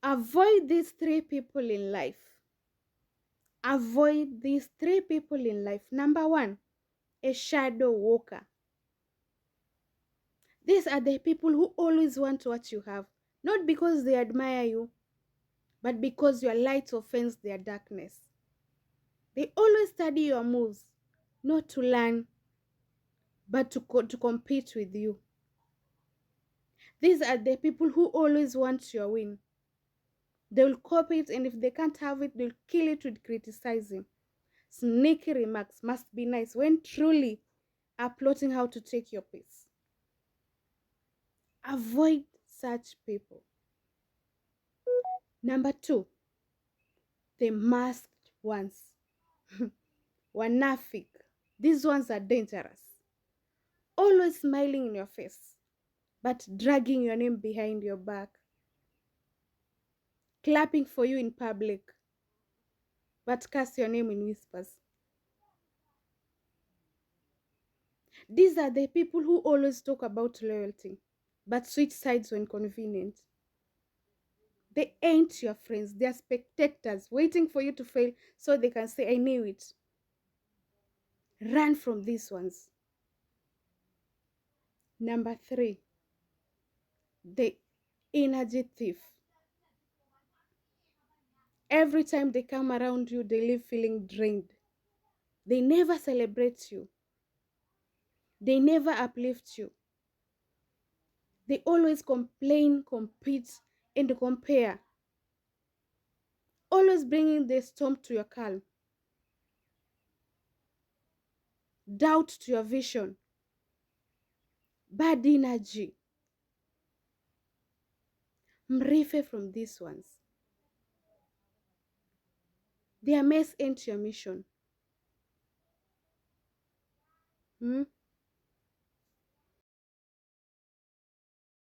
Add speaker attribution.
Speaker 1: Avoid these three people in life. Avoid these three people in life. Number one, a shadow walker. These are the people who always want what you have, not because they admire you, but because your light offends their darkness. They always study your moves, not to learn, but to compete with you. These are the people who always want your win. They will copy it, and if they can't have it, they'll kill it with criticizing. Sneaky remarks must be nice when truly are plotting how to take your peace. Avoid such people. Number two, the masked ones. Wanafik. These ones are dangerous. Always smiling in your face, but dragging your name behind your back. Clapping for you in public, but curse your name in whispers. These are the people who always talk about loyalty, but switch sides when convenient. They ain't your friends. They are spectators waiting for you to fail so they can say, I knew it. Run from these ones. Number three, the energy thief. Every time they come around you, they leave feeling drained. They never celebrate you. They never uplift you. They always complain, compete, and compare. Always bringing the storm to your calm. Doubt to your vision. Bad energy. Mrife from these ones. Their mess ain't your mission.